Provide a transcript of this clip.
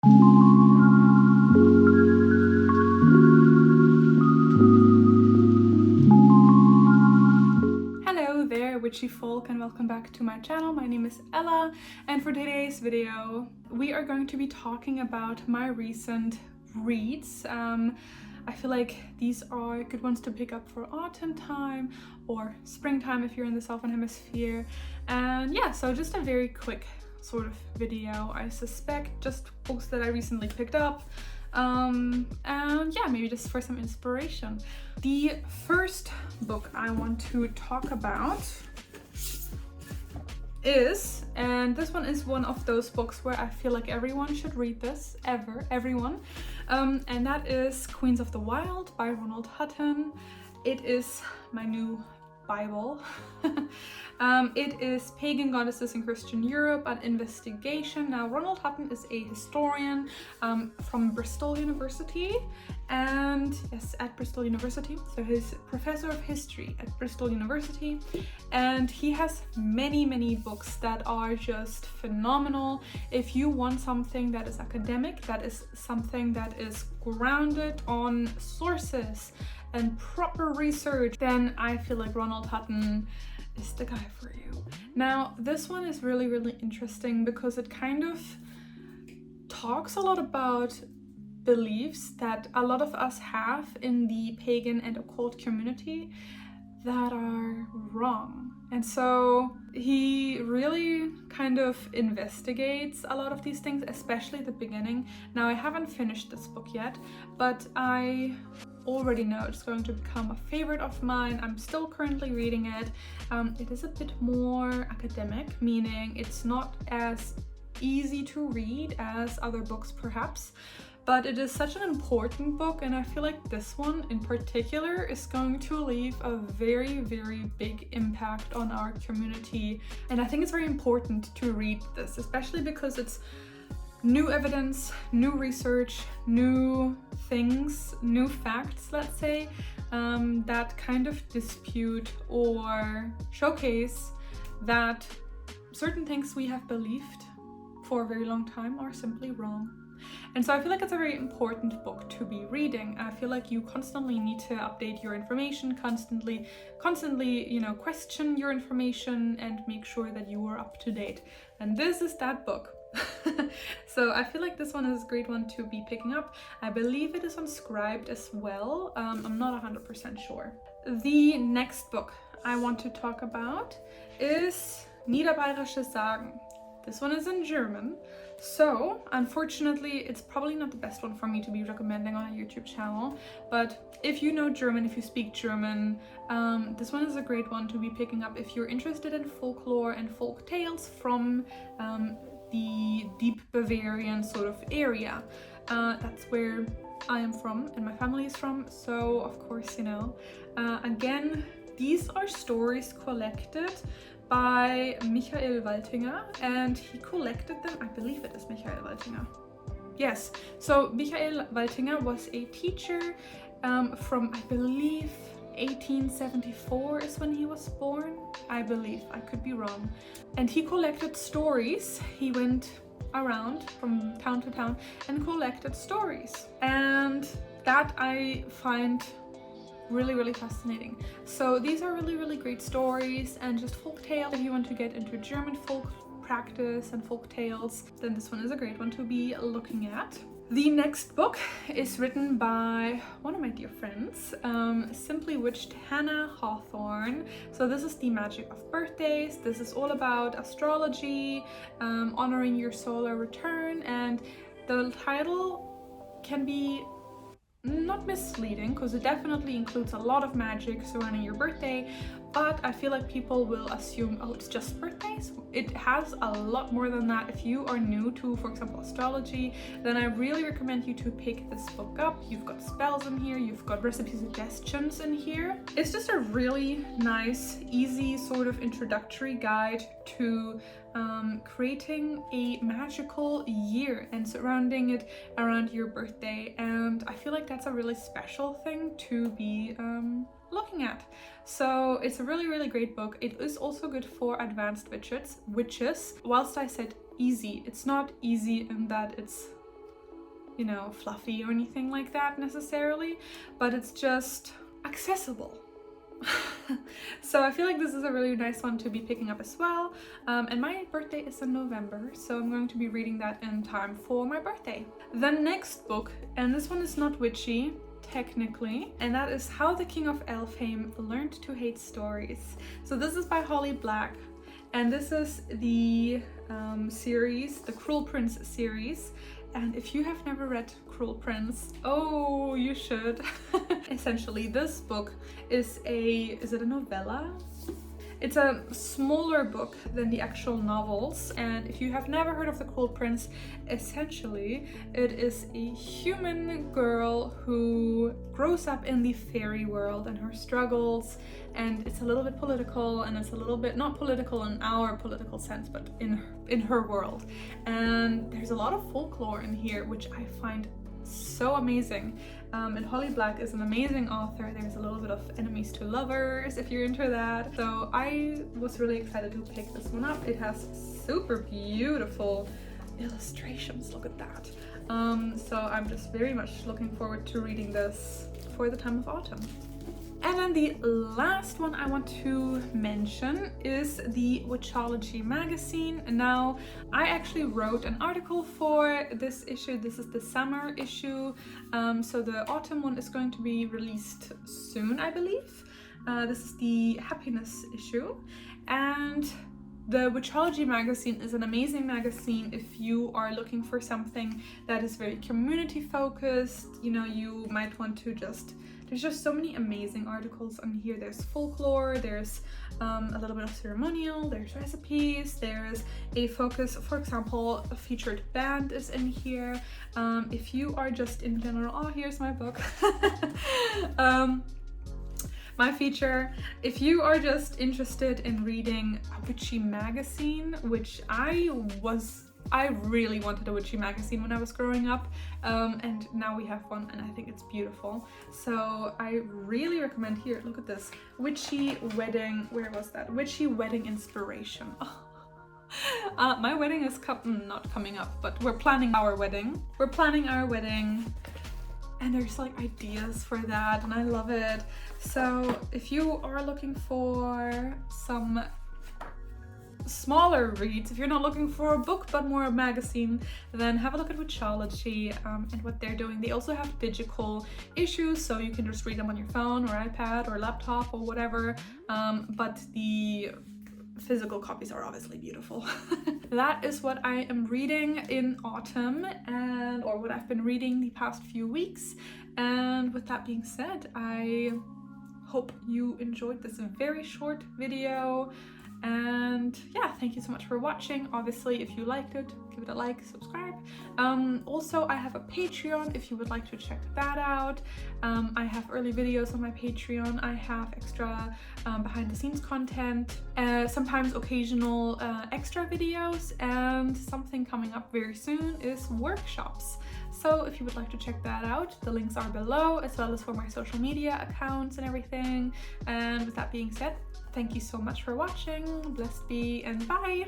Hello there, witchy folk, and welcome back to my channel. My name is Ella, and for today's video we are going to be talking about my recent reads. I feel like these are good ones to pick up for autumn time or springtime if you're in the southern hemisphere. And yeah, so just a very quick sort of video, I suspect, just books that I recently picked up. And yeah, maybe just for some inspiration. The first book I want to talk about is, and this one is one of those books where I feel like everyone should read this, everyone, and that is Queens of the Wild by Ronald Hutton. It is my new Bible. It is Pagan Goddesses in Christian Europe, an investigation. Now, Ronald Hutton is a historian from Bristol University, and yes, at Bristol University. So he's professor of history at Bristol University, and he has many books that are just phenomenal. If you want something that is academic, that is something that is grounded on sources and proper research, then I feel like Ronald Hutton is the guy for you. Now, this one is really interesting because it kind of talks a lot about beliefs that a lot of us have in the pagan and occult community that are wrong. And so he really kind of investigates a lot of these things, especially at the beginning. Now, I haven't finished this book yet, but I already know it's going to become a favorite of mine. I'm still currently reading it. It is a bit more academic, meaning it's not as easy to read as other books perhaps, but it is such an important book, and I feel like this one in particular is going to leave a very big impact on our community. And I think it's very important to read this, especially because it's new evidence, new research, new things, new facts, let's say, that kind of dispute or showcase that certain things we have believed for a very long time are simply wrong. And so I feel like it's a very important book to be reading. I feel like you constantly need to update your information, constantly, you know, question your information and make sure that you are up to date. And this is that book. So I feel like this one is a great one to be picking up. I believe it is on Scribed as well. I'm not 100% sure. The next book I want to talk about is Niederbayerische Sagen. This one is in German, so unfortunately it's probably not the best one for me to be recommending on a YouTube channel, but if you know German, if you speak German, this one is a great one to be picking up if you're interested in folklore and folk tales from the deep Bavarian sort of area. That's where I am from and my family is from, so of course, you know, again, these are stories collected by Michael Waltinger, and he collected them, I believe it is Michael Waltinger. Yes, so Michael Waltinger was a teacher from, I believe, 1874 is when he was born, I believe, I could be wrong. And he collected stories. He went around from town to town and collected stories, and that I find really fascinating. So these are really great stories and just folk tales. If you want to get into German folk practice and folk tales, then this one is a great one to be looking at. The next book is written by one of my dear friends, Simply Witched Hannah Hawthorn. So this is the magic of birthdays. This is all about astrology, honoring your solar return, and the title can be not misleading because it definitely includes a lot of magic surrounding your birthday, but I feel like people will assume, oh, it's just birthdays. It has a lot more than that. If you are new to, for example, astrology, then I really recommend you to pick this book up. You've got spells in here, you've got recipe suggestions in here. It's just a really nice, easy sort of introductory guide to creating a magical year and surrounding it around your birthday, and I feel like that's a really special thing to be looking at. So it's a really great book. It is also good for advanced witches. Whilst I said easy, it's not easy in that it's you know, fluffy or anything like that necessarily, but it's just accessible. So I feel like this is a really nice one to be picking up as well. And my birthday is in November, so I'm going to be reading that in time for my birthday. The next book, and this one is not witchy technically, and that is How the King of Elfhame Learned to Hate Stories. So this is by Holly Black, and this is the series, the Cruel Prince series. And if you have never read Cruel Prince, oh, you should. Essentially, this book is it a novella? It's a smaller book than the actual novels, and if you have never heard of The Cruel Prince, essentially it is a human girl who grows up in the fairy world and her struggles, and it's a little bit political, and it's a little bit not political in our political sense, but in her world. And there's a lot of folklore in here, which I find so amazing. And Holly Black is an amazing author. There's a little bit of enemies to lovers if you're into that. So I was really excited to pick this one up. It has super beautiful illustrations, look at that. So I'm just very much looking forward to reading this for the time of autumn. And then the last one I want to mention is the Witchology Magazine. Now, I actually wrote an article for this issue. This is the summer issue, so the autumn one is going to be released soon, I believe. This is the happiness issue, and the Witchology Magazine is an amazing magazine if you are looking for something that is very community focused. You know, you might want to there's just so many amazing articles on here. There's folklore, there's a little bit of ceremonial, there's recipes, there's a focus, for example, a featured band is in here. If you are just in general, oh, here's my book. My feature, if you are just interested in reading a witchy magazine, which I really wanted a witchy magazine when I was growing up, and now we have one, and I think it's beautiful. So I really recommend, here, look at this, Witchy Wedding, where was that? Witchy Wedding Inspiration. Oh. My wedding is not coming up, but we're planning our wedding. And there's like ideas for that, and I love it. So if you are looking for some smaller reads, if you're not looking for a book but more a magazine, then have a look at Witchology and what they're doing. They also have digital issues, so you can just read them on your phone or iPad or laptop or whatever, but the physical copies are obviously beautiful. That is what I am reading in autumn, or what I've been reading the past few weeks. And with that being said, I hope you enjoyed this very short video. And yeah, thank you so much for watching. Obviously, if you liked it, give it a like, subscribe. Also, I have a Patreon if you would like to check that out. I have early videos on my Patreon. I have extra behind the scenes content, sometimes occasional extra videos, and something coming up very soon is workshops. So if you would like to check that out, the links are below, as well as for my social media accounts and everything. And with that being said, thank you so much for watching. Blessed be, and bye!